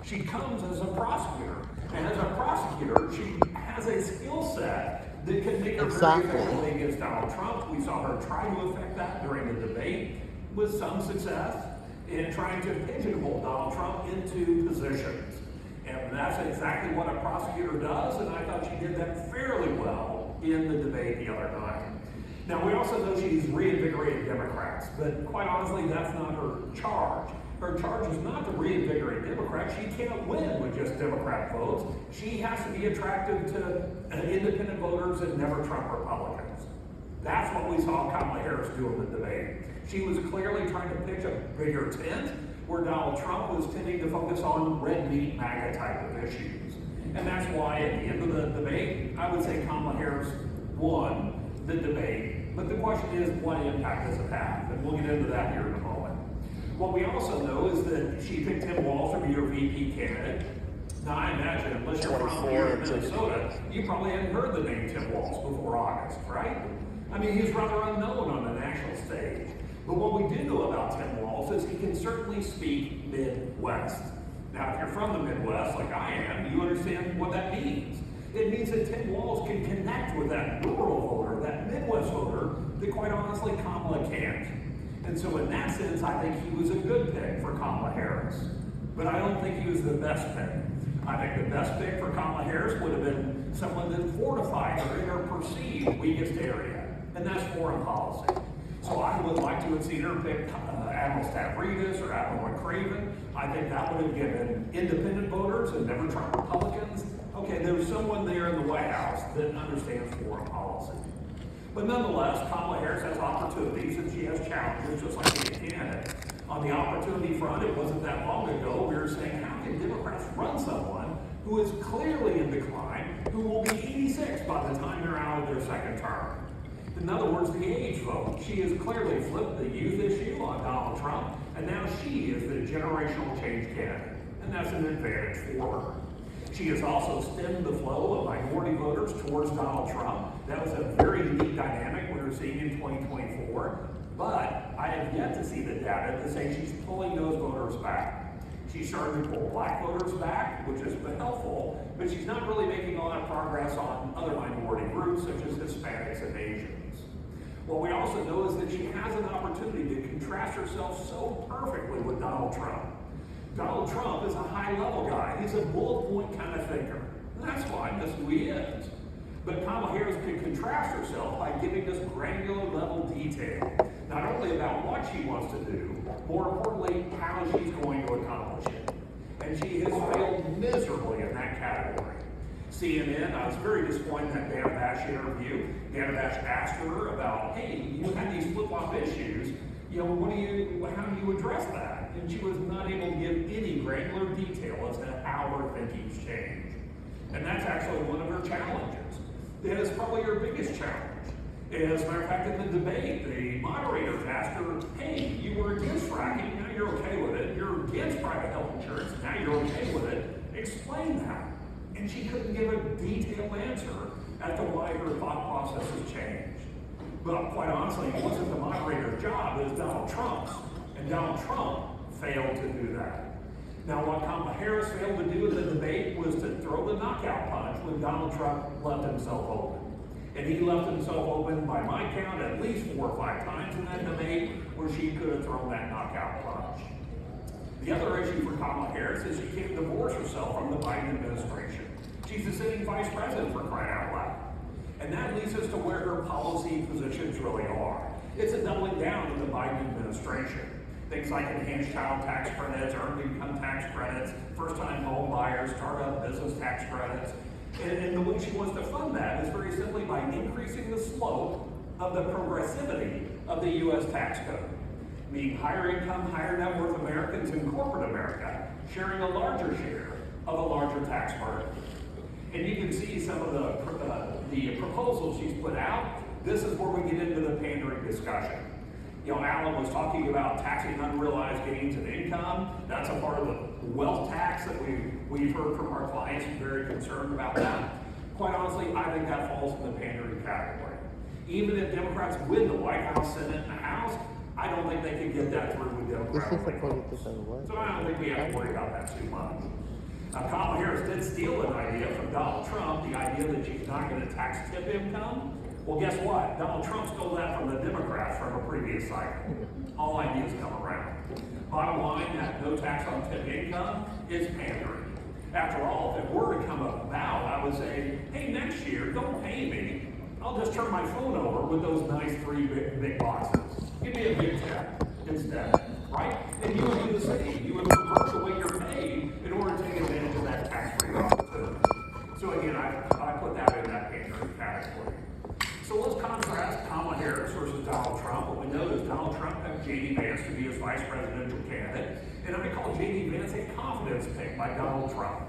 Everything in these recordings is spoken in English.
She comes as a prosecutor. And as a prosecutor, she has a skill set that can make her very effective against Donald Trump. We saw her try to affect that during the debate with some success in trying to pigeonhole Donald Trump into positions. And that's exactly what a prosecutor does, and I thought she did that fairly well in the debate the other night. Now, we also know she's reinvigorated Democrats, but quite honestly, that's not her charge. Her charge is not to reinvigorate Democrats. She can't win with just Democrat votes. She has to be attractive to independent voters and never Trump Republicans. That's what we saw Kamala Harris do in the debate. She was clearly trying to pitch a bigger tent where Donald Trump was tending to focus on red meat MAGA type of issues. And that's why at the end of the debate, I would say Kamala Harris won the debate. But the question is, what impact does it have? And we'll get into that here in a moment. What we also know is that she picked Tim Walz to be her VP candidate. Now, I imagine, unless you're from here in Minnesota, you probably hadn't heard the name Tim Walz before August, right? I mean, he's rather unknown on the national stage. But what we do know about Tim Walz is he can certainly speak Midwest. Now, if you're from the Midwest, like I am, you understand what that means. It means that Tim Walz can connect with that rural voter, that Midwest voter, that quite honestly Kamala can't. And so in that sense, I think he was a good pick for Kamala Harris. But I don't think he was the best pick. I think the best pick for Kamala Harris would have been someone that fortified her in her perceived weakest area, and that's foreign policy. So I would like to have seen her pick Admiral Stavridis or Admiral McCraven. I think that would have given independent voters and never Trump Republicans, okay, there's someone there in the White House that understands foreign policy. But nonetheless, Kamala Harris has opportunities and she has challenges, just like any candidate. On the opportunity front, it wasn't that long ago, we were saying, how can Democrats run someone who is clearly in decline, who will be 86 by the time they're out of their second term? In other words, the age vote. She has clearly flipped the youth issue on Donald Trump, and now she is the generational change candidate, and that's an advantage for her. She has also stemmed the flow of minority voters towards Donald Trump. That was a very unique dynamic we were seeing in 2024, but I have yet to see the data to say she's pulling those voters back. She's starting to pull black voters back, which has been helpful, but she's not really making a lot of progress on other minority groups, such as Hispanics and Asians. What we also know is that she has an opportunity to contrast herself so perfectly with Donald Trump. Donald Trump is a high-level guy. He's a bullet point kind of thinker. And that's fine, that's who he is. But Kamala Harris can contrast herself by giving us granular level detail, not only about what she wants to do, more importantly, how she's going to accomplish it. And she has failed miserably in that category. CNN, I was very disappointed in that Dana Bash interview. Dana Bash asked her about, hey, you had these flip-flop issues, you know, how do you address that? And she was not able to give any granular detail as to how her thinking's changed. And that's actually one of her challenges. That is probably her biggest challenge. As a matter of fact, in the debate, the moderator asked her, hey, you were against fracking, now you're okay with it. You're against private health insurance, now you're okay with it. Explain that. And she couldn't give a detailed answer as to why her thought process has changed. But quite honestly, it wasn't the moderator's job, it was Donald Trump's. And Donald Trump failed to do that. Now, what Kamala Harris failed to do in the debate was to throw the knockout punch when Donald Trump left himself open. And he left himself open, by my count, at least 4 or 5 times in that debate where she could have thrown that knockout punch. The other issue for Kamala Harris is she can't divorce herself from the Biden administration. She's the sitting vice president, for crying out loud. And that leads us to where her policy positions really are. It's a doubling down in the Biden administration. Things like enhanced child tax credits, earned income tax credits, first-time home buyers, startup business tax credits. And the way she wants to fund that is very simply by increasing the slope of the progressivity of the U.S. tax code. Meaning higher income, higher net worth Americans in corporate America sharing a larger share of a larger tax burden. And you can see some of the proposals she's put out. This is where we get into the pandering discussion. You know, Alan was talking about taxing unrealized gains and income. That's a part of the wealth tax that we've heard from our clients who are very concerned about that. Quite honestly, I think that falls in the pandering category. Even if Democrats win the White House, Senate, and the House, I don't think they can get that through with Democrats. So I don't think we have to worry about that too much. Kamala Harris did steal an idea from Donald Trump, the idea that she's not going to tax tip income. Well, guess what? Donald Trump stole that from the Democrats from a previous cycle. All ideas come around. Bottom line, that no tax on tip income is pandering. After all, if it were to come about, I would say, hey, next year, don't pay me. I'll just turn my phone over with those nice 3 big boxes. Give me a big check instead, right? And you would do the same. You would reverse the way you're paid in order to take advantage of that tax-free opportunity. So again, I put that in that pandering category. So let's contrast Kamala Harris versus Donald Trump. What we know is Donald Trump picked J.D. Vance to be his vice presidential candidate, and I call J.D. Vance a confidence pick by Donald Trump.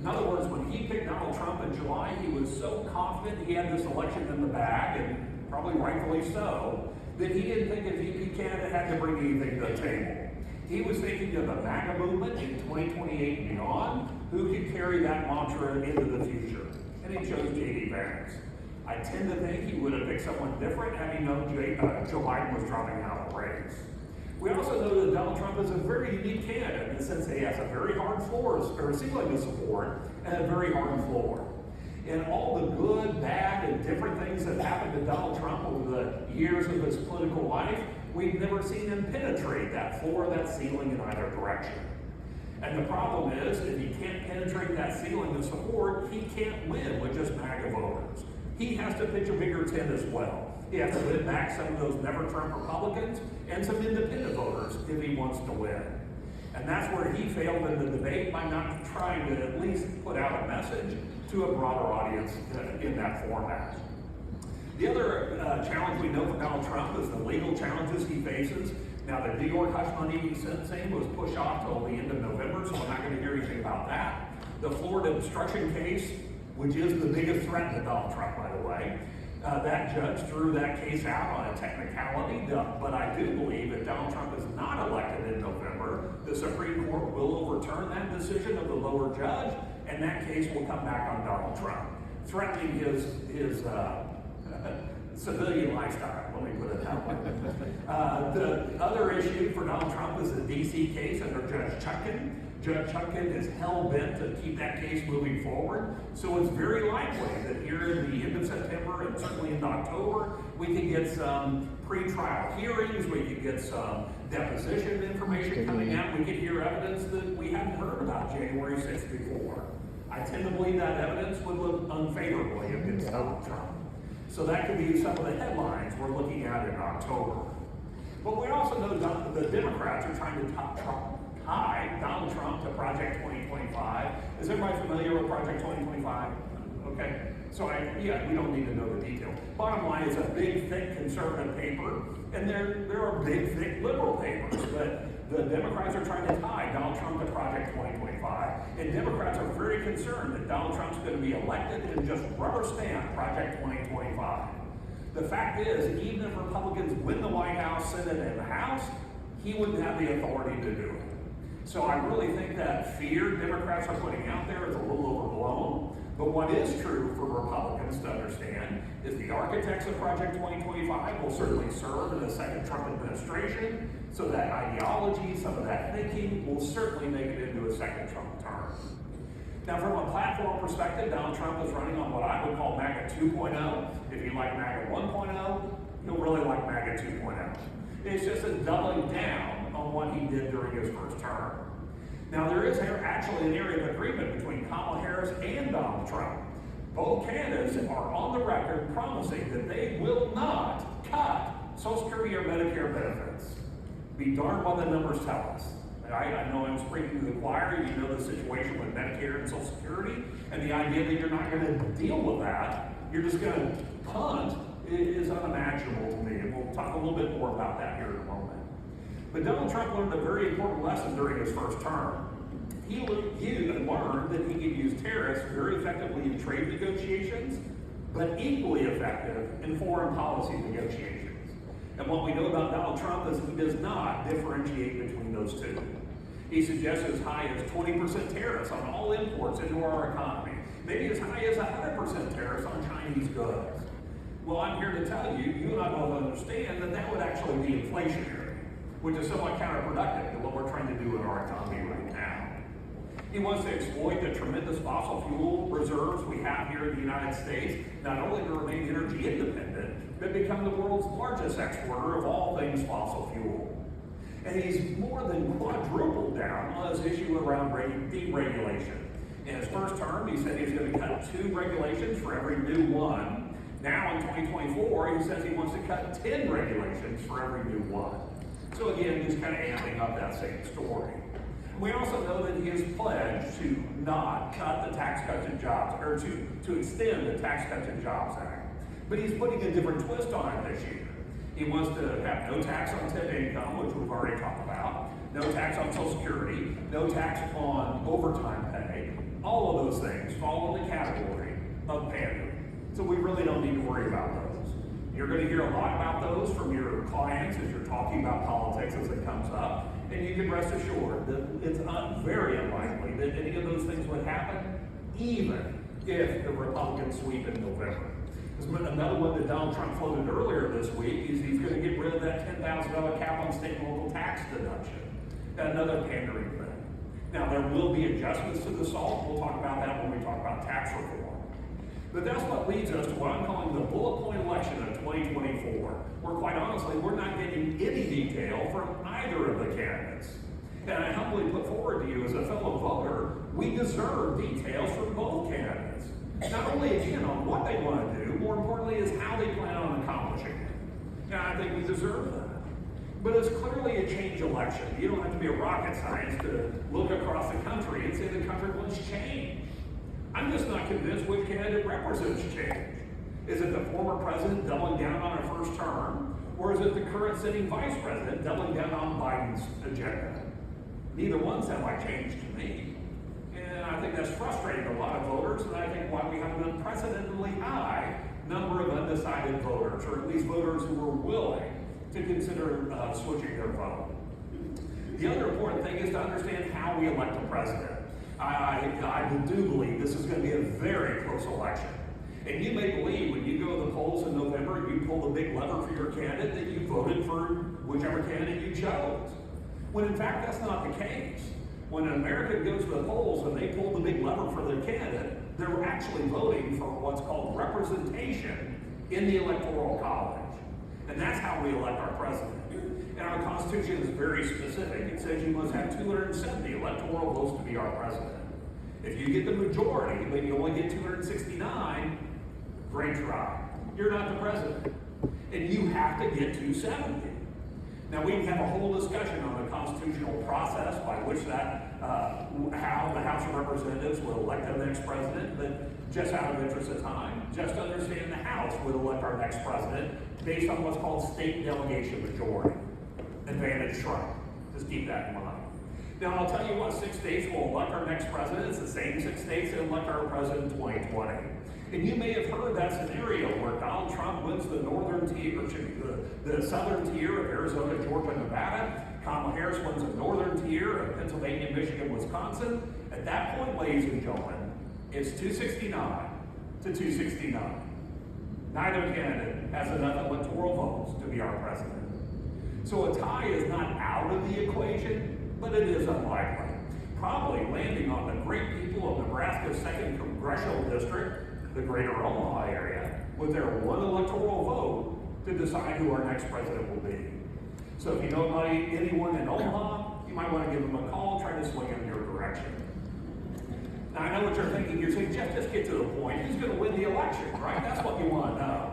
In other words, when he picked Donald Trump in July, he was so confident he had this election in the bag, and probably rightfully so, that he didn't think a VP candidate had to bring anything to the table. He was thinking of the MAGA movement in 2028 and beyond, who could carry that mantra into the future. And he chose J.D. Vance. I tend to think he would have picked someone different had he known Joe Biden was dropping out of the race. We also know that Donald Trump is a very unique candidate in the sense that he has a very hard ceiling to support and a very hard floor. And all the good, bad, and different things that happened to Donald Trump over the years of his political life, we've never seen him penetrate that floor, that ceiling in either direction. And the problem is, if he can't penetrate that ceiling of support, he can't win with just MAGA voters. He has to pitch a bigger tent as well. He has to win back some of those never Trump Republicans and some independent voters if he wants to win. And that's where he failed in the debate by not trying to at least put out a message to a broader audience in that format. The other challenge we know for Donald Trump is the legal challenges he faces. Now, the New York hush money sentencing was pushed off till the end of November, so we're not going to hear anything about that. The Florida obstruction case, which is the biggest threat to Donald Trump, by the way, that judge threw that case out on a technicality, but I do believe if Donald Trump is not elected in November, the Supreme Court will overturn that decision of the lower judge, and that case will come back on Donald Trump, threatening his civilian lifestyle, let me put it that way. The other issue for Donald Trump is the D.C. case under Judge Chutkan. Judge Chutkan is hell-bent to keep that case moving forward. So it's very likely that here in the end of September and certainly in October, we can get some pre-trial hearings, we can get some deposition information coming out, we can hear evidence that we haven't heard about January 6th before. I tend to believe that evidence would look unfavorably against Donald Trump. So that could be some of the headlines we're looking at in October. But we also know that the Democrats are trying to tie Donald Trump to Project 2025. Is everybody familiar with Project 2025? Okay, so we don't need to know the detail. Bottom line is a big, thick conservative paper, and there are big, thick liberal papers, but the Democrats are trying to tie Donald Trump to Project 2025. And Democrats are very concerned that Donald Trump's going to be elected and just rubber stamp Project 2025. The fact is, even if Republicans win the White House, Senate, and the House, he wouldn't have the authority to do it. So I really think that fear Democrats are putting out there is a little overblown. But what is true for Republicans to understand is the architects of Project 2025 will certainly serve in the second Trump administration, so that ideology, some of that thinking will certainly make it into a second Trump term. Now, from a platform perspective, Donald Trump is running on what I would call MAGA 2.0. If you like MAGA 1.0, you'll really like MAGA 2.0. It's just a doubling down on what he did during his first term. Now, there is actually an area of agreement between Kamala Harris and Donald Trump. Both candidates are on the record promising that they will not cut Social Security or Medicare benefits. Be darned what the numbers tell us. I know I'm speaking to the choir. You know the situation with Medicare and Social Security, and the idea that you're not going to deal with that, you're just going to punt, is unimaginable to me. And we'll talk a little bit more about that here in a moment. But Donald Trump learned a very important lesson during his first term. He learned that he could use tariffs very effectively in trade negotiations, but equally effective in foreign policy negotiations. And what we know about Donald Trump is he does not differentiate between those two. He suggests as high as 20% tariffs on all imports into our economy, maybe as high as 100% tariffs on Chinese goods. Well, I'm here to tell you, you and I both understand that that would actually be inflationary, which is somewhat counterproductive to what we're trying to do in our economy right now. He wants to exploit the tremendous fossil fuel reserves we have here in the United States, not only to remain energy independent, but become the world's largest exporter of all things fossil fuel. And he's more than quadrupled down on his issue around deregulation. In his first term, he said he was going to cut 2 regulations for every new one. Now in 2024, he says he wants to cut 10 regulations for every new one. So again, just kind of amping up that same story. We also know that he has pledged to not cut the Tax Cuts and Jobs, or to extend the Tax Cuts and Jobs Act. But he's putting a different twist on it this year. He wants to have no tax on tip income, which we've already talked about, no tax on Social Security, no tax on overtime pay. All of those things fall in the category of pandering. So we really don't need to worry about those. You're going to hear a lot about those from your clients as you're talking about politics as it comes up. And you can rest assured that it's very unlikely that any of those things would happen, even if the Republicans sweep in November. Another one that Donald Trump floated earlier this week is he's going to get rid of that $10,000 cap on state and local tax deduction. Another pandering thing. Now, there will be adjustments to the SALT. We'll talk about that when we talk about tax reform. But that's what leads us to what I'm calling the bullet point election of 2024, where quite honestly, we're not getting any detail from either of the candidates. And I humbly put forward to you as a fellow voter, we deserve details from both candidates. Not only again on what they want to do, more importantly is how they plan on accomplishing it. And I think we deserve that. But it's clearly a change election. You don't have to be a rocket scientist to look across the country and say the country wants change. I'm just not convinced which candidate represents change. Is it the former president doubling down on a first term, or is it the current sitting vice president doubling down on Biden's agenda? Neither one sound like change to me. And I think that's frustrating a lot of voters, and I think why we have an unprecedentedly high number of undecided voters, or at least voters who are willing to consider switching their vote. The other important thing is to understand how we elect a president. I do believe this is going to be a very close election. And you may believe when you go to the polls in November, you pull the big lever for your candidate, that you voted for whichever candidate you chose. When in fact, that's not the case. When an American goes to the polls and they pull the big lever for their candidate, they're actually voting for what's called representation in the Electoral College. And that's how we elect our president. And our Constitution is very specific. It says you must have 270 electoral votes to be our president. If you get the majority, but you only get 269, great try. You're not the president. And you have to get 270. Now, we can have a whole discussion on the constitutional process by which how the House of Representatives will elect the next president, but just out of interest of time, just understand the House would elect our next president based on what's called state delegation majority. Advantage Trump. Just keep that in mind. Now, I'll tell you what 6 states will elect our next president. It's the same 6 states that elect our president in 2020. And you may have heard that scenario where Donald Trump wins the northern tier, or the southern tier of Arizona, Georgia, Nevada. Kamala Harris wins the northern tier of Pennsylvania, Michigan, Wisconsin. At that point, ladies and gentlemen, it's 269 to 269. Neither candidate has enough electoral votes to be our president. So a tie is not out of the equation, but it is unlikely. Probably landing on the great people of Nebraska's 2nd Congressional District, the greater Omaha area, with their one electoral vote to decide who our next president will be. So if you know anyone in Omaha, you might want to give them a call, try to swing in your direction. Now I know what you're thinking. You're saying, Jeff, just get to the point. Who's going to win the election, right? That's what you want to know.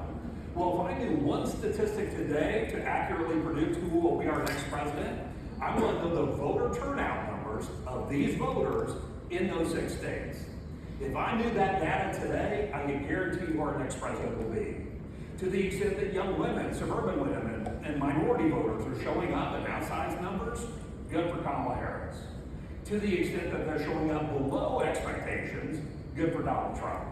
Well, if I knew one statistic today to accurately predict who will be our next president, I want to know the voter turnout numbers of these voters in those 6 states. If I knew that data today, I can guarantee you who our next president will be. To the extent that young women, suburban women, and minority voters are showing up in outsized numbers, good for Kamala Harris. To the extent that they're showing up below expectations, good for Donald Trump.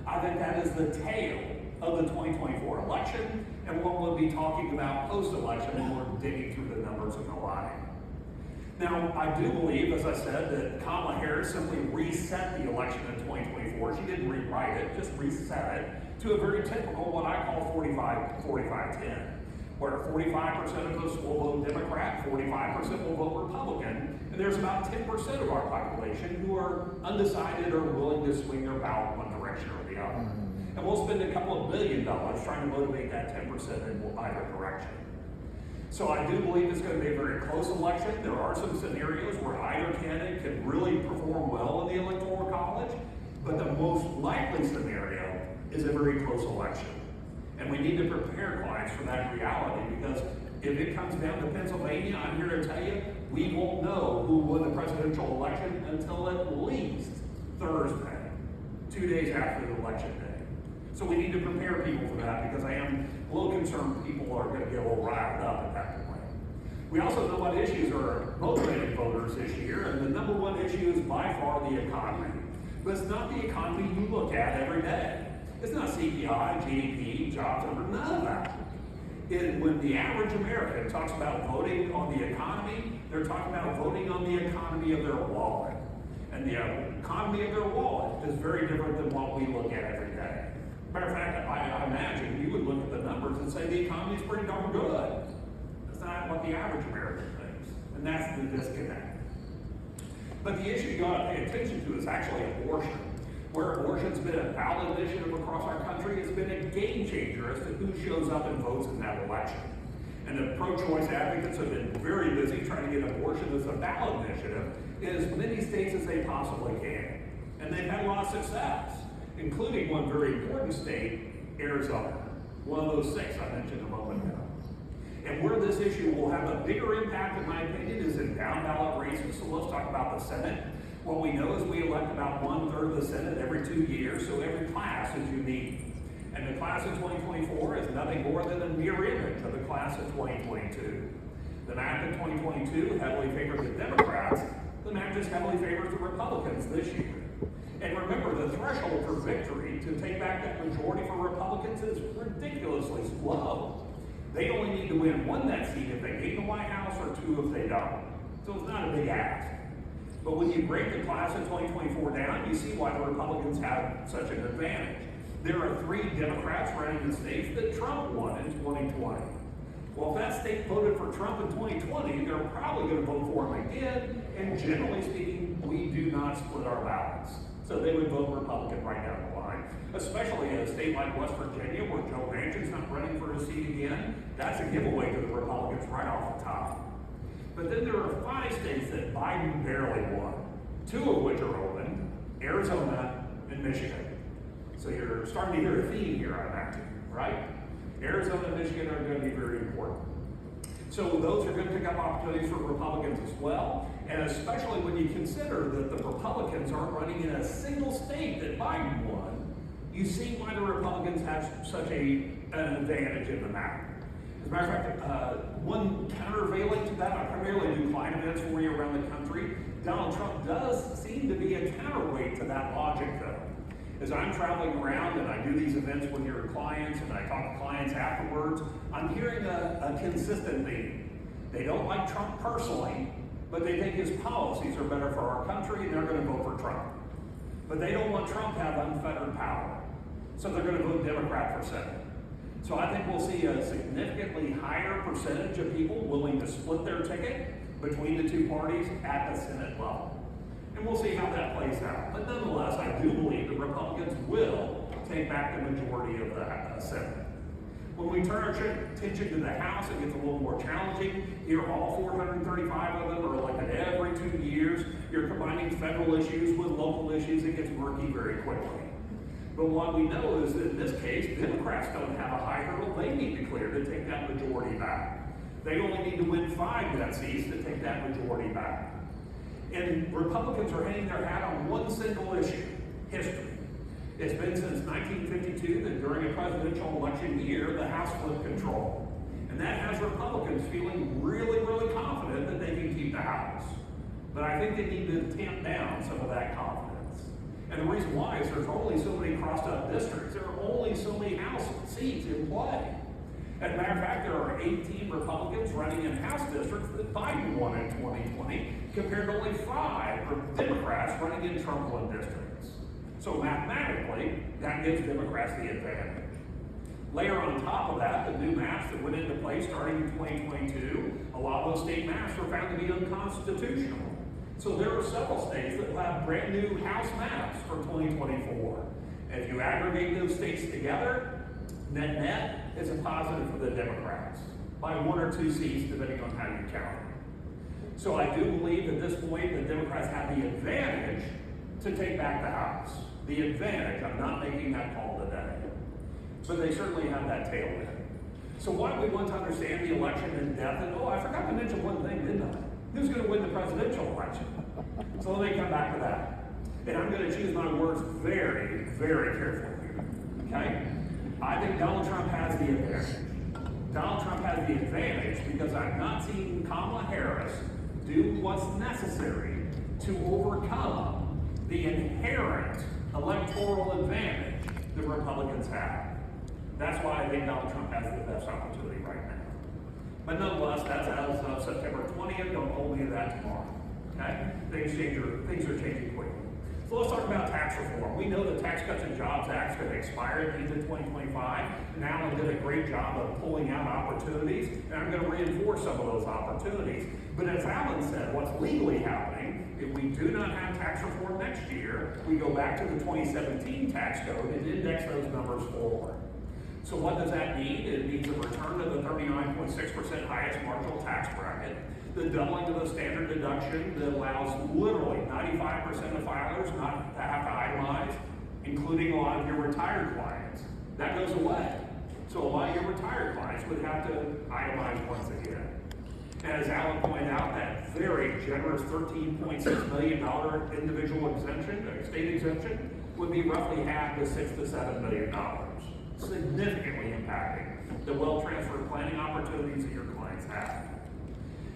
I think that is the tail of the 2024 election, and what we'll be talking about post-election when we're digging through the numbers and the line. Now, I do believe, as I said, that Kamala Harris simply reset the election in 2024. She didn't rewrite it, just reset it to a very typical, what I call 45-10, where 45% of us will vote Democrat, 45% will vote Republican, And there's about 10% of our population who are undecided or willing to swing their ballot one direction or the other. And we'll spend a couple of $1 billion trying to motivate that 10% in either direction. So I do believe it's going to be a very close election. There are some scenarios where either candidate can really perform well in the Electoral College, but the most likely scenario is a very close election. And we need to prepare clients for that reality, because if it comes down to Pennsylvania, I'm here to tell you, we won't know who won the presidential election until at least Thursday, 2 days after the election day. So we need to prepare people for that, because I am a little concerned people are going to get a little riled up at that point. We also know what issues are motivating voters this year, and the number one issue is by far the economy. But it's not the economy you look at every day. It's not CPI, GDP, jobs number, none of that. When the average American talks about voting on the economy, they're talking about voting on the economy of their wallet. And the economy of their wallet is very different than what we look at every day. Matter of fact, I imagine you would look at the numbers and say the economy is pretty darn good. That's not what the average American thinks. And that's the disconnect. But the issue you ought to pay attention to is actually abortion. Where abortion's been a ballot initiative across our country, it's been a game changer as to who shows up and votes in that election. And the pro-choice advocates have been very busy trying to get abortion as a ballot initiative in as many states as they possibly can. And they've had a lot of success, including one very important state, Arizona, one of those 6 I mentioned a moment ago. And where this issue will have a bigger impact, in my opinion, is in down ballot races. So let's talk about the Senate. What we know is we elect about 1/3 of the Senate every 2 years, so every class is unique. And the class of 2024 is nothing more than a mirror image of the class of 2022. The map in 2022 heavily favored the Democrats. The map just heavily favors the Republicans this year. And remember, the threshold for victory to take back that majority for Republicans is ridiculously low. They only need to win 1 net seat if they gain the White House, or 2 if they don't. So it's not a big ask. But when you break the class of 2024 down, you see why the Republicans have such an advantage. There are 3 Democrats running in states that Trump won in 2020. Well, if that state voted for Trump in 2020, they're probably going to vote for him again. And generally speaking, we do not split our ballots. So they would vote Republican right down the line, especially in a state like West Virginia, where Joe Manchin's not running for his seat again. That's a giveaway to the Republicans right off the top. But then there are 5 states that Biden barely won, 2 of which are open, Arizona and Michigan. So you're starting to hear a theme here, I imagine, right? Arizona and Michigan are going to be very important. So those are going to pick up opportunities for Republicans as well, and especially when you consider that the Republicans aren't running in a single state that Biden won, you see why the Republicans have such an advantage in the map. As a matter of fact, one countervailing to that, I primarily do client events for you around the country. Donald Trump does seem to be a counterweight to that logic, though. As I'm traveling around and I do these events with your clients and I talk to clients afterwards, I'm hearing a consistent theme. They don't like Trump personally, but they think his policies are better for our country and they're going to vote for Trump. But they don't want Trump to have unfettered power, so they're going to vote Democrat for Senate. So I think we'll see a significantly higher percentage of people willing to split their ticket between the 2 parties at the Senate level. And we'll see how that plays out. But nonetheless, I do believe the Republicans will take back the majority of the Senate. When we turn our attention to the House, it gets a little more challenging. Here, all 435 of them are elected every 2 years. You're combining federal issues with local issues. It gets murky very quickly. But what we know is that in this case, Democrats don't have a high hurdle they need to clear to take that majority back. They only need to win 5 net seats to take that majority back. And Republicans are hanging their hat on one single issue: history. It's been since 1952 that during a presidential election year, the House flipped control. And that has Republicans feeling really, really confident that they can keep the House. But I think they need to tamp down some of that confidence. And the reason why is there's only so many crossed-up districts. There are only so many House seats in play. As a matter of fact, there are 18 Republicans running in House districts that Biden won in 2020, compared to only 5 Democrats running in Trump-won districts. So mathematically, that gives Democrats the advantage. Layer on top of that, the new maps that went into place starting in 2022, a lot of those state maps were found to be unconstitutional. So there are several states that will have brand new House maps for 2024. And if you aggregate those states together, net, it's a positive for the Democrats by 1 or 2 seats, depending on how you count it. So I do believe at this point the Democrats have the advantage to take back the House. The advantage, I'm not making that call today, but they certainly have that tailwind. So why do we want to understand the election in depth? And I forgot to mention one thing, didn't I? Who's going to win the presidential election? So let me come back to that. And I'm going to choose my words very, very carefully here, okay? I think Donald Trump has the advantage. Donald Trump has the advantage because I've not seen Kamala Harris do what's necessary to overcome the inherent electoral advantage the Republicans have. That's why I think Donald Trump has the best opportunity right now. But nonetheless, that's as of September 20th. Don't hold me to that tomorrow. Okay? Things are changing quickly. So let's talk about tax reform. We know the Tax Cuts and Jobs Act is going to expire at the end of 2025. And Alan did a great job of pulling out opportunities, and I'm going to reinforce some of those opportunities. But as Alan said, what's legally happening, if we do not have tax reform next year, we go back to the 2017 tax code and index those numbers forward. So what does that mean? It means a return to the 39.6% highest marginal tax bracket, the doubling of the standard deduction that allows literally 95% of filers not to have to itemize, including a lot of your retired clients. That goes away. So a lot of your retired clients would have to itemize once again. As Alan pointed out, that very generous $13.6 million individual exemption, state exemption, would be roughly half the $6 to $7 million. Significantly impacting the wealth transfer planning opportunities that your clients have.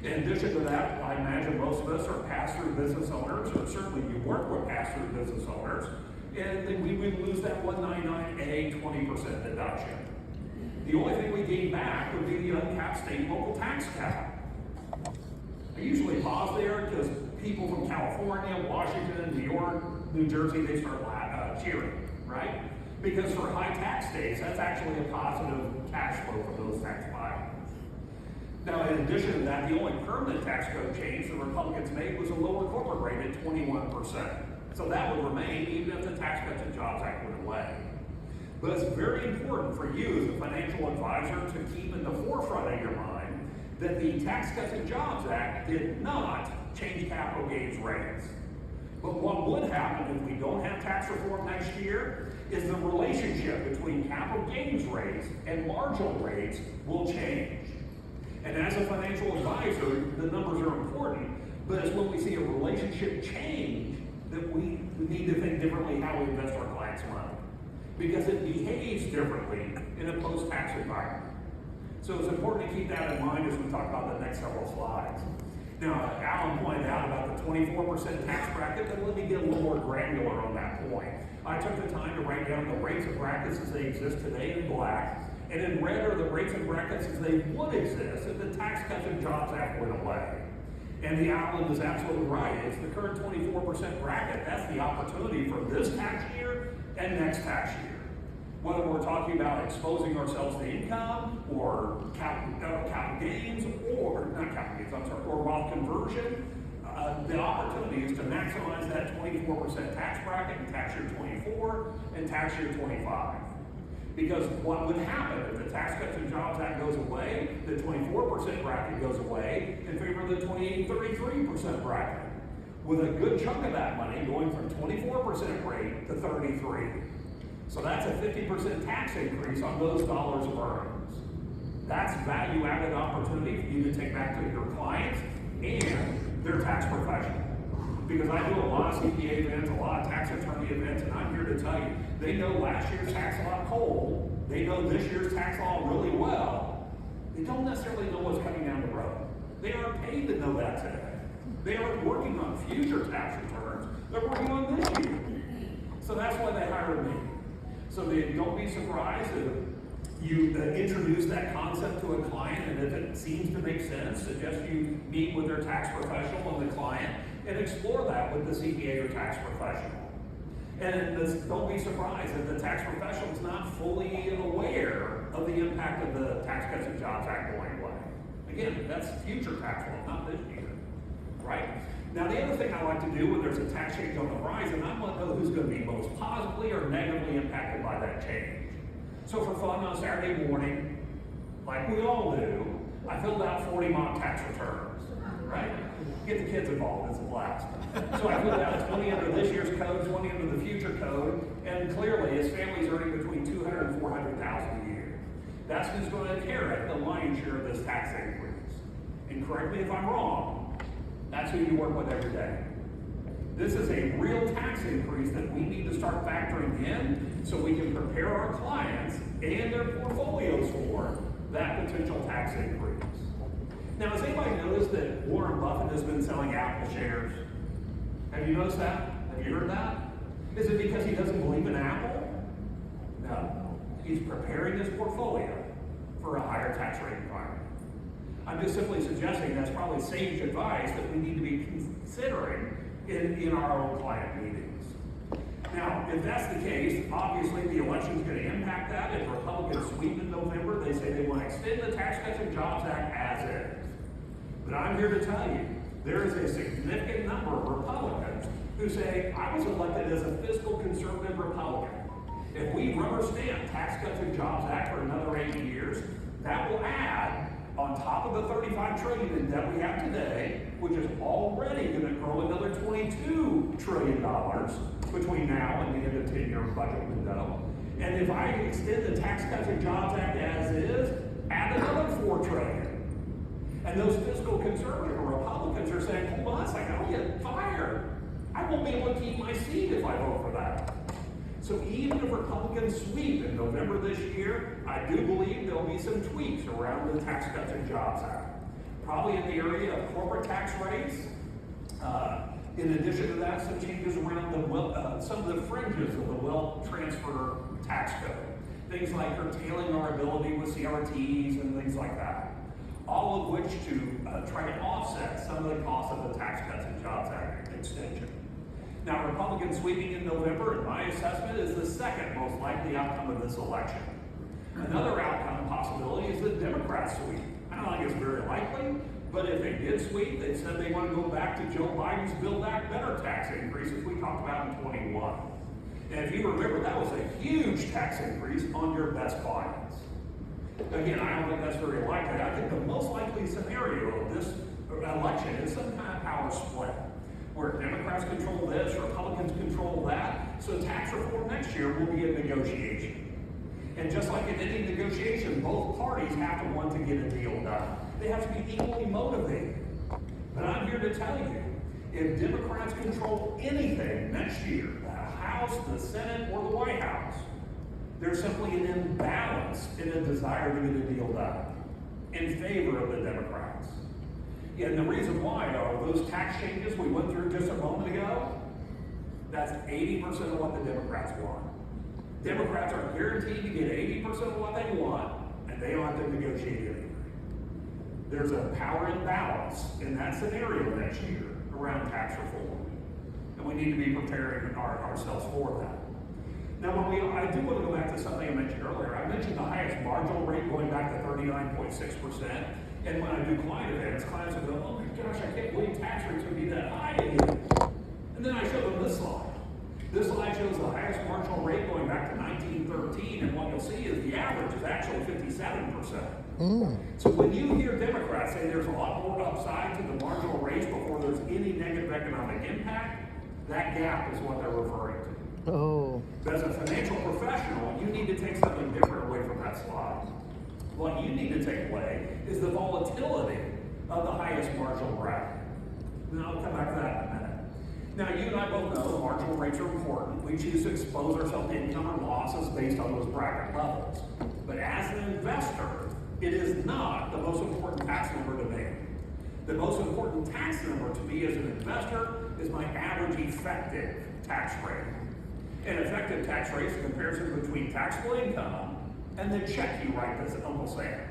In addition to that, I imagine most of us are pass-through business owners, or certainly you work with pass-through business owners, and then we would lose that 199A 20% deduction. The only thing we gain back would be the uncapped state and local tax cap. I usually pause there because people from California, Washington, New York, New Jersey, they start cheering, right? Because for high tax states, that's actually a positive cash flow for those tax filers. Now, in addition to that, the only permanent tax code change the Republicans made was a lower corporate rate at 21%. So that would remain even if the Tax Cuts and Jobs Act went away. But it's very important for you as a financial advisor to keep in the forefront of your mind that the Tax Cuts and Jobs Act did not change capital gains rates. But what would happen if we don't have tax reform next year is the relationship between capital gains rates and marginal rates will change. And as a financial advisor, the numbers are important, but it's when we see a relationship change that we need to think differently how we invest our clients' money. Because it behaves differently in a post-tax environment. So it's important to keep that in mind as we talk about the next several slides. Now, Alan pointed out about the 24% tax bracket, but let me get a little more granular on that point. I took the time to write down the rates and brackets as they exist today in black, and in red are the rates and brackets as they would exist if the Tax Cuts and Jobs Act went away. And the Alan is absolutely right. It's the current 24% bracket. That's the opportunity for this tax year and next tax year. Whether we're talking about exposing ourselves to income or capital gains, or not capital gains, I'm sorry, or wealth conversion, the opportunity is to maximize that 24% tax bracket in tax year 24 and tax year 25. Because what would happen if the Tax Cuts and Jobs Act goes away, the 24% bracket goes away in favor of the 28 and 33% bracket, with a good chunk of that money going from 24% rate to 33. So that's a 50% tax increase on those dollars of earnings. That's value-added opportunity for you to take back to your clients and their tax professional. Because I do a lot of CPA events, a lot of tax attorney events, and I'm here to tell you, they know last year's tax law cold, they know this year's tax law really well. They don't necessarily know what's coming down the road. They aren't paid to know that today. They aren't working on future tax returns, they're working on this year. So that's why they hired me. So don't be surprised if you introduce that concept to a client, and if it seems to make sense, suggest you meet with their tax professional and the client and explore that with the CPA or tax professional. And don't be surprised if the tax professional is not fully aware of the impact of the Tax Cuts and Jobs Act going away. Again, that's future tax law, not this year, right? Now, the other thing I like to do when there's a tax change on the horizon, I want to know who's going to be most positively or negatively impacted by that change. So for fun, on Saturday morning, like we all do, I filled out 40 mock tax returns, right? Get the kids involved, it's a blast. So I filled out 20 under this year's code, 20 under the future code, and clearly his family's earning between $200,000 and $400,000 a year. That's who's going to inherit the lion's share of this tax increase. And correct me if I'm wrong, that's who you work with every day. This is a real tax increase that we need to start factoring in so we can prepare our clients and their portfolios for that potential tax increase. Now, has anybody noticed that Warren Buffett has been selling Apple shares? Have you noticed that? Have you heard that? Is it because he doesn't believe in Apple? No. He's preparing his portfolio for a higher tax rate environment. I'm just simply suggesting that's probably sage advice that we need to be considering in our own client meetings. Now, if that's the case, obviously the election's going to impact that. If Republicans sweep in November, they say they want to extend the Tax Cuts and Jobs Act as is. But I'm here to tell you, there is a significant number of Republicans who say, I was elected as a fiscal conservative Republican. If we rubber stamp Tax Cuts and Jobs Act for another 8 years, that will add on top of the $35 trillion in debt we have today, which is already going to grow another $22 trillion between now and the end of the 10-year budget window. And if I extend the Tax Cuts and Jobs Act as is, add another $4 trillion. And those fiscal conservative Republicans are saying, hold on a second, I'll get fired. I won't be able to keep my seat if I vote for that. So even if Republicans sweep in November this year, I do believe there'll be some tweaks around the Tax Cuts and Jobs Act. Probably in the area of corporate tax rates. In addition to that, some changes around some of the fringes of the wealth transfer tax code. Things like curtailing our ability with CRTs and things like that. All of which to try to offset some of the costs of the Tax Cuts and Jobs Act extension. Now, Republican sweeping in November, in my assessment, is the second most likely outcome of this election. Another outcome possibility is the Democrats sweep. I don't think it's very likely, but if they did sweep, they said they want to go back to Joe Biden's Build Back Better tax increases we talked about in 21. And if you remember, that was a huge tax increase on your best clients. Again, I don't think that's very likely. I think the most likely scenario of this election is some kind of power split, where Democrats control this, Republicans control that. So tax reform next year will be a negotiation. And just like in any negotiation, both parties have to want to get a deal done. They have to be equally motivated. But I'm here to tell you, if Democrats control anything next year, the House, the Senate, or the White House, there's simply an imbalance in a desire to get a deal done in favor of the Democrats. And the reason why are those tax changes we went through just a moment ago, that's 80% of what the Democrats want. Democrats are guaranteed to get 80% of what they want, and they don't have to negotiate anything. There's a power imbalance in that scenario next year around tax reform. And we need to be preparing ourselves for that. Now, I do want to go back to something I mentioned earlier. I mentioned the highest marginal rate going back to 39.6%. And when I do client events, clients will go, oh my gosh, I can't believe tax rates would be that high again. And then I show them this slide. This slide shows the highest marginal rate going back to 1913, and what you'll see is the average is actually 57%. So when you hear Democrats say there's a lot more upside to the marginal rates before there's any negative economic impact, that gap is what they're referring to. Oh. But as a financial professional, you need to take something different away from that slide. What you need to take away is the volatility of the highest marginal bracket. And I'll come back to that in a minute. Now, you and I both know marginal rates are important. We choose to expose ourselves to income or losses based on those bracket levels. But as an investor, it is not the most important tax number to me. The most important tax number to me as an investor is my average effective tax rate. An effective tax rate is a comparison between taxable income and the check you write to Uncle Sam.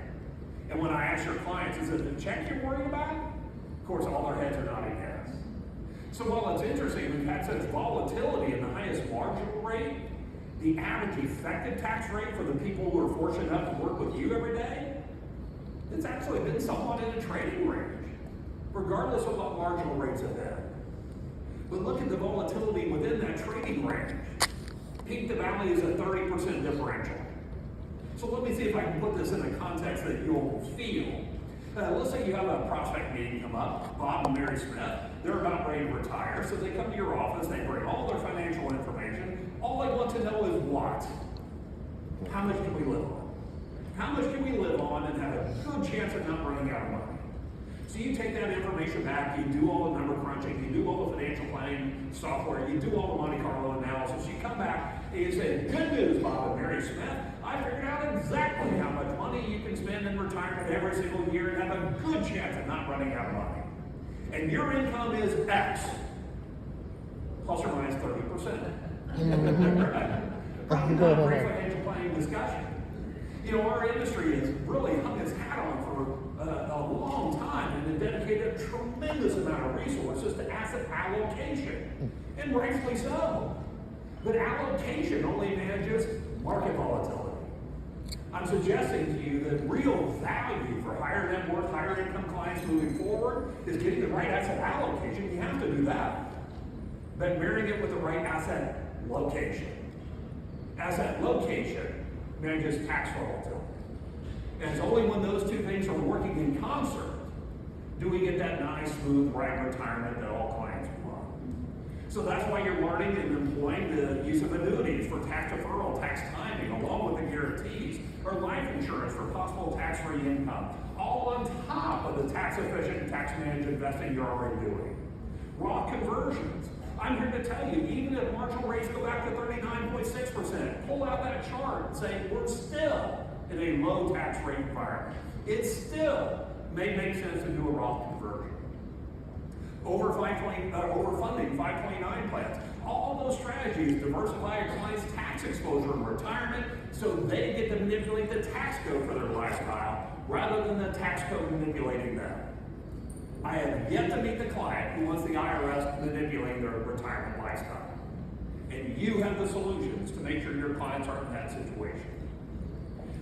And when I ask your clients, is it the check you're worried about? Of course, all their heads are nodding yes. So while it's interesting, we've had such volatility in the highest marginal rate, the average effective tax rate for the people who are fortunate enough to work with you every day, it's actually been somewhat in a trading range, regardless of what marginal rates have been. But look at the volatility within that trading range. Peak to valley is a 30% differential. So let me see if I can put this in a context that you'll feel. Let's say you have a prospect meeting come up, Bob and Mary Smith. They're about ready to retire, so they come to your office, they bring all their financial information. All they want to know is what? How much can we live on? How much can we live on and have a good chance of not running out of money? So you take that information back, you do all the number crunching, you do all the financial planning software, you do all the Monte Carlo analysis, you come back and you say, good news, Bob and Mary Smith, I figured out exactly how much money you can spend in retirement every single year and have a good chance of not running out of money. And your income is X, plus or minus 30%. Right? Probably not a great financial planning discussion. You know, our industry has really hung its hat on for a long time and dedicated a tremendous amount of resources to asset allocation, and rightfully so. But allocation only manages market volatility. I'm suggesting to you that real value for higher net worth, higher income clients moving forward is getting the right asset allocation. You have to do that. But marrying it with the right asset location. Asset location manages tax volatility. And it's only when those two things are working in concert do we get that nice, smooth, right retirement that all clients want. So that's why you're learning and employing the use of annuities for tax deferral, tax timing, along with the guarantees, or life insurance for possible tax-free income, all on top of the tax-efficient, tax-managed investing you're already doing. Roth conversions. I'm here to tell you, even if marginal rates go back to 39.6%, pull out that chart and say, we're still in a low tax rate environment. It still may make sense to do a Roth conversion. Overfunding 529 plans. All those strategies diversify a client's tax exposure in retirement so they get to manipulate the tax code for their lifestyle rather than the tax code manipulating them. I have yet to meet the client who wants the IRS manipulating their retirement lifestyle. And you have the solutions to make sure your clients aren't in that situation.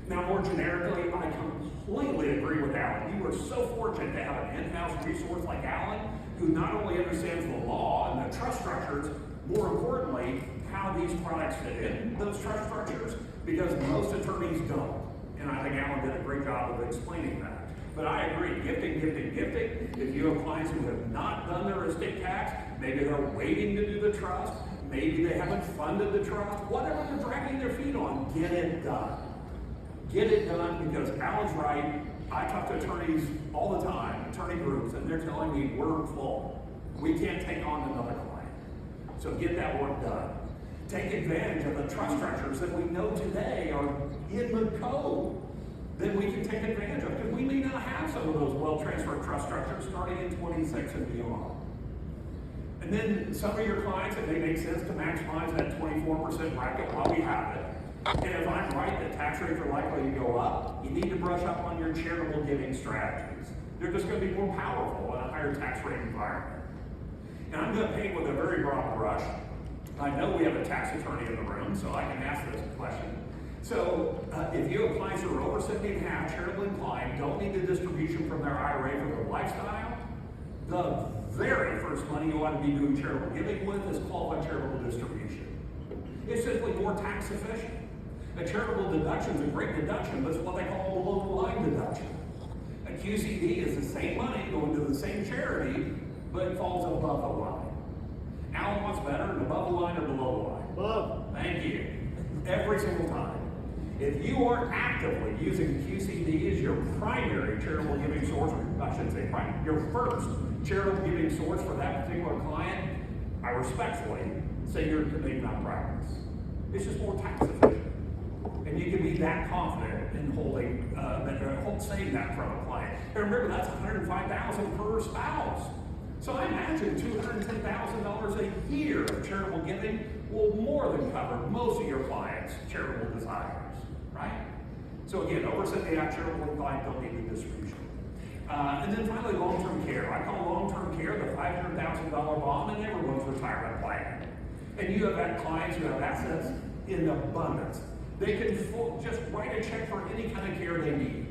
Now, more generically, I completely agree with Alan. You are so fortunate to have an in-house resource like Alan, who not only understands the law and the trust structures, more importantly, how these products fit in those trust structures, because most attorneys don't. And I think Alan did a great job of explaining that. But I agree, gifting. If you have clients who have not done their estate tax, maybe they're waiting to do the trust, maybe they haven't funded the trust, whatever they're dragging their feet on, get it done. Get it done, because Alan's right. I talk to attorneys all the time, attorney groups, and they're telling me we're full. We can't take on another client. So get that work done. Take advantage of the trust structures that we know today are in the code that we can take advantage of, because we may not have some of those well-transferred trust structures starting in 26 and beyond. And then some of your clients, it may make sense to maximize that 24% bracket while we have it. And if I'm right that tax rates are likely to go up, you need to brush up on your charitable giving strategies. They're just going to be more powerful in a higher tax rate environment. And I'm going to paint with a very broad brush. I know we have a tax attorney in the room, so I can ask this question. So if you have clients who are over 70 and a half, charitably inclined, don't need the distribution from their IRA for their lifestyle, the very first money you ought to be doing charitable giving with is qualified charitable distribution. It's simply more tax efficient. A charitable deduction is a great deduction, but it's what they call a below the line deduction. A QCD is the same money going to the same charity, but it falls above the line. Alan, what's better, above the line or below the line? Above. Thank you. Every single time. If you are actively using QCD as your primary charitable giving source, or I shouldn't say primary, your first charitable giving source for that particular client, I respectfully say you're committing malpractice. It's just more tax efficient. And you can be that confident in saying that from a client. And remember, that's $105,000 per spouse. So I imagine $210,000 a year of charitable giving will more than cover most of your clients' charitable desires, right? So again, over 70 charitable clients don't need the distribution. And then finally, long-term care. I call long-term care the $500,000 bomb in everyone's retirement plan. And you have had clients who have assets in abundance. They can just write a check for any kind of care they need.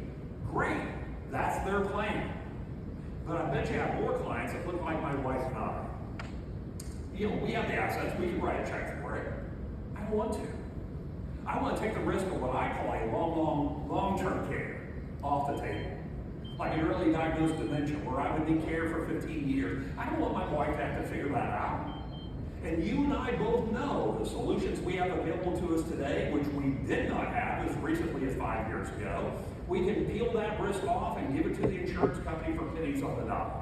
Great, that's their plan. But I bet you have more clients that look like my wife and I. we have the assets, we can write a check for it. I don't want to. I want to take the risk of what I call a long-term care off the table. Like an early diagnosed dementia where I would need care for 15 years. I don't want my wife to have to figure that out. And you and I both know the solutions we have available to us today, which we did not have as recently as 5 years ago. We can peel that risk off and give it to the insurance company for pennies on the dollar.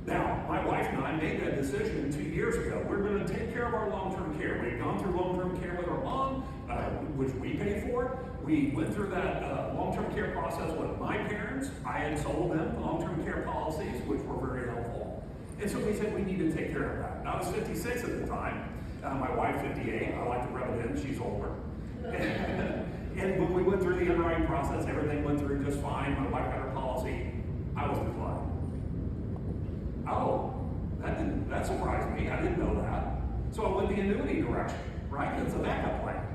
Now, my wife and I made that decision 2 years ago. We're going to take care of our long-term care. We've gone through long-term care with our mom, which we paid for. We went through that long-term care process with my parents. I had sold them long-term care policies, which were very helpful. And so we said we need to take care of that. I was 56 at the time. My wife, 58. I like to rub it in. She's older. And when we went through the underwriting process, everything went through just fine. My wife got her policy. I was declined. Oh, that surprised me. I didn't know that. So I went the annuity direction, right? It's a backup plan.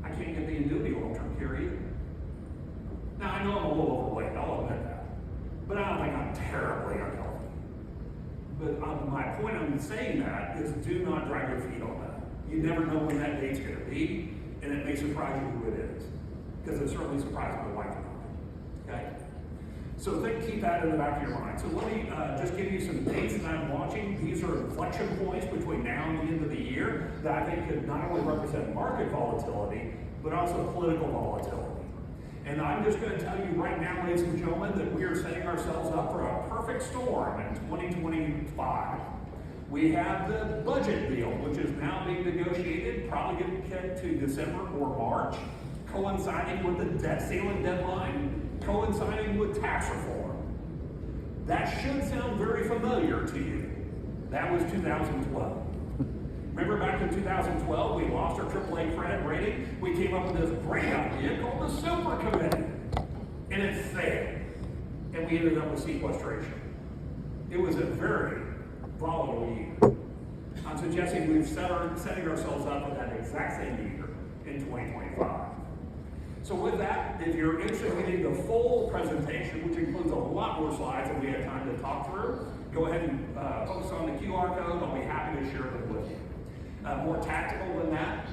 I can't get the annuity long-term care either. Now, I know I'm a little overweight. I'll admit that. But I don't think I'm terribly unhealthy. But my point on saying that is do not drag your feet on that. You never know when that date's going to be, and it may surprise you who it is. Because it certainly surprised my wife and I. Okay? So keep that in the back of your mind. So let me just give you some dates that I'm watching. These are inflection points between now and the end of the year that I think could not only represent market volatility, but also political volatility. And I'm just going to tell you right now, ladies and gentlemen, that we are setting ourselves up for a perfect storm in 2025. We have the budget deal, which is now being negotiated, probably going to get to December or March, coinciding with the debt ceiling deadline, coinciding with tax reform. That should sound very familiar to you. That was 2012. Remember back in 2012, we lost our AAA credit rating. We came up with this great idea called the Super Committee. And it failed. And we ended up with sequestration. It was a very volatile year. I'm suggesting we're setting ourselves up for that exact same year in 2025. So with that, if you're interested in getting the full presentation, which includes a lot more slides than we had time to talk through, go ahead and focus on the QR code. I'll be happy to share them with you. More tactical than that,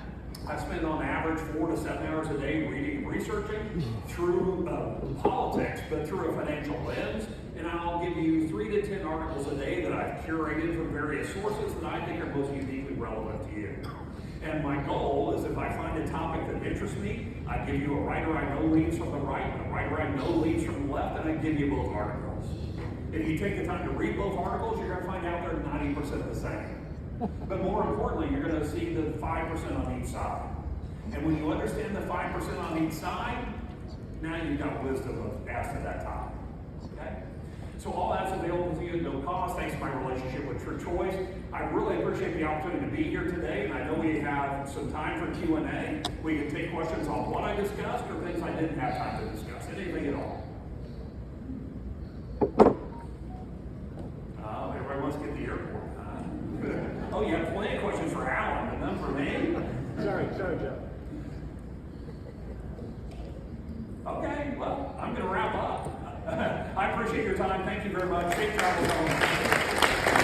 I spend on average 4 to 7 hours a day reading and researching through politics, but through a financial lens. And I'll give you 3 to 10 articles a day that I've curated from various sources that I think are most uniquely relevant to you. And my goal is if I find a topic that interests me, I give you a writer I know leads from the right, a writer I know leads from the left, and I give you both articles. If you take the time to read both articles, you're going to find out they're 90% the same. But more importantly, you're going to see the 5% on each side. And when you understand the 5% on each side, now you've got wisdom as to that topic. Okay? So all that's available to you at no cost, thanks to my relationship with True Choice. I really appreciate the opportunity to be here today, and I know we have some time for Q&A. We can take questions on what I discussed or things I didn't have time to discuss, anything at all. Everybody wants to get to the airport. Oh, you have plenty of questions for Alan, but none for me? Sorry, Joe. Okay, well, I'm going to wrap up. I appreciate your time. Thank you very much. Safe travels home.